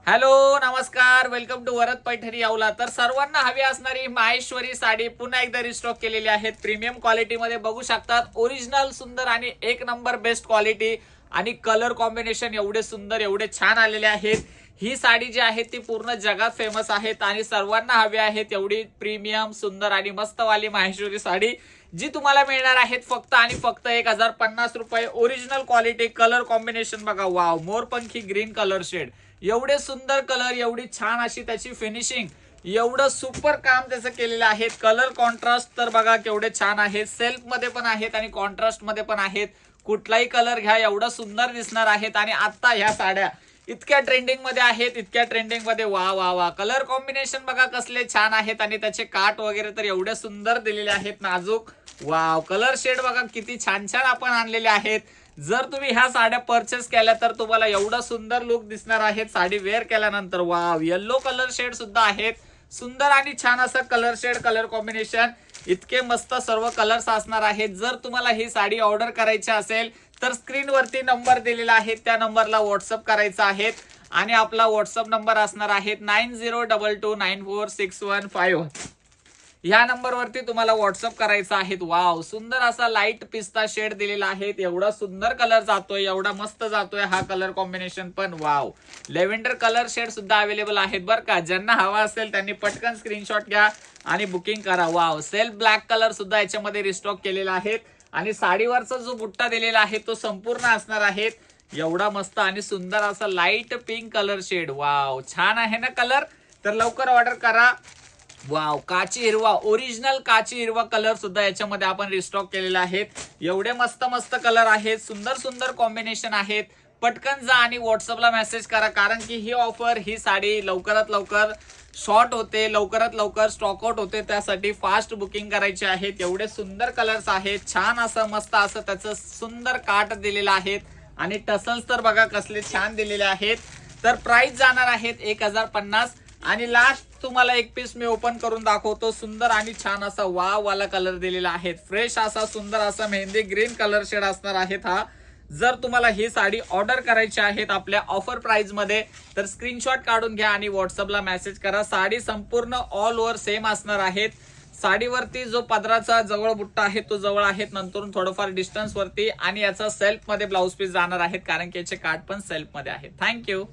Hello नमस्कार, welcome to Varad Paithani यावला। तर सर्वांना हवी असणारी माहेश्वरी साडी पुन्हा एकदा रिस्टॉक केलेली आहेत। प्रीमियम क्वालिटी मध्ये बघू शकतात, ओरिजिनल सुंदर आणि एक नंबर बेस्ट क्वालिटी आणि कलर कॉम्बिनेशन एवढे सुंदर एवढे छान आलेले आहेत। ही साडी जी आहे ती पूर्ण जगात फेमस आहेत आणि सर्वांना हवी आहेत एवढी प्रीमियम सुंदर आणि मस्त वाली माहेश्वरी साडी जी तुम्हाला मिळणार आहेत फक्त आणि फक्त 1050 रुपये। ओरिजिनल क्वालिटी, कलर कॉम्बिनेशन बघा, वाव, मोरपंखी ग्रीन कलर शेड, एवढे सुंदर कलर, एवढी छान अशी त्याची फिनिशिंग, एवढं सुपर काम त्याचं केलेलं आहे। कलर कॉन्ट्रास्ट तर बघा केवढे छान आहेत, सेल्फ मध्ये पण आहेत आणि कॉन्ट्रास्ट मध्ये पण आहेत। कुठलाही कलर घ्या एवढं सुंदर दिसणार आहेत। आणि आता ह्या साड्या इतक्या ट्रेंडिंग मध्ये आहेत, इतक्या ट्रेंडिंग मध्ये, वा वा वा, कलर कॉम्बिनेशन बघा कसले छान आहेत आणि त्याचे काट वगैरे तर एवढे सुंदर दिलेले आहेत, नाजूक, वाव, कलर शेड बघा किती छान छान आपण आणलेले आहेत। जर तुम्ही ह्या साड्या परचेस केल्या तर तुम्हाला एवढा सुंदर लुक दिसणार आहे साडी वेअर केल्यानंतर। वाव, येलो कलर शेड सुद्धा आहेत, सुंदर आणि छान असं कलर शेड, कलर कॉम्बिनेशन, इतके मस्त सर्व कलर्स असणार आहेत। जर तुम्हाला ही साडी ऑर्डर करायची असेल तर स्क्रीनवरती नंबर दिलेला आहे, त्या नंबरला व्हॉट्सअप करायचा आहे आणि आपला व्हॉट्सअप नंबर असणार आहे 9022946151। ह्या नंबरवरती तुम्हाला व्हॉट्सअप करायचं आहे। वाव, सुंदर असा लाईट पिस्ता शेड दिलेला आहे, एवढा सुंदर कलर जातोय, एवढा मस्त जातोय हा कलर कॉम्बिनेशन पण। वाव, लेव्हेंडर कलर शेड सुद्धा अवेलेबल आहेत बरं का, ज्यांना हवा असेल त्यांनी पटकन स्क्रीनशॉट घ्या आणि बुकिंग करा। वाव, सेल्फ ब्लॅक कलर सुद्धा याच्यामध्ये रिस्टॉक केलेला आहे आणि साडीवरचा जो बुट्टा दिलेला आहे तो संपूर्ण असणार आहे एवढा मस्त आणि सुंदर असा light pink colour shade. Wow, छान आहे ना कलर, तर लवकर ऑर्डर करा। वाव, काची हिरवा, ओरिजिनल काची हिरवा कलर सुद्धा याच्यामध्ये आपण रिस्टॉक केलेला आहे। एवढे मस्त मस्त कलर आहेत, सुंदर सुंदर कॉम्बिनेशन आहेत। पटकन जा आणि व्हॉट्सअपला मेसेज करा, कारण की ही ऑफर, ही साडी लवकरात लवकर शॉर्ट होते, लवकरात लवकर स्टॉक आउट होते, त्यासाठी फास्ट बुकिंग करायचे आहे। एवढे सुंदर कलर्स आहेत, छान असं मस्त असं त्याचं सुंदर काट दिलेलं आहे आणि टसल्स तर बघा कसले छान दिलेले आहेत। तर प्राइस जाणार आहेत 1050 आणि लास्ट तुम्हाला एक पीस मी ओपन करून दाखवतो, सुंदर आणि छान असा वाव वाला कलर दिलेला आहे, फ्रेश असा सुंदर असा मेहंदी ग्रीन कलर शेड असणार आहेत हा। जर तुम्हाला ही साडी ऑर्डर करायची आहेत आपल्या ऑफर प्राइस मध्ये तर स्क्रीनशॉट काढून घ्या आणि व्हॉट्सअपला मेसेज करा। साडी संपूर्ण ऑल ओव्हर सेम असणार आहेत। साडीवरती जो पदराचा जवळ बुट्टा आहे तो जवळ आहेत, नंतर थोडंफार डिस्टन्स वरती, आणि याचा सेल्फ मध्ये ब्लाउज पीस जाणार आहेत कारण की याचे काट पण सेल्फ मध्ये आहेत। थँक्यू।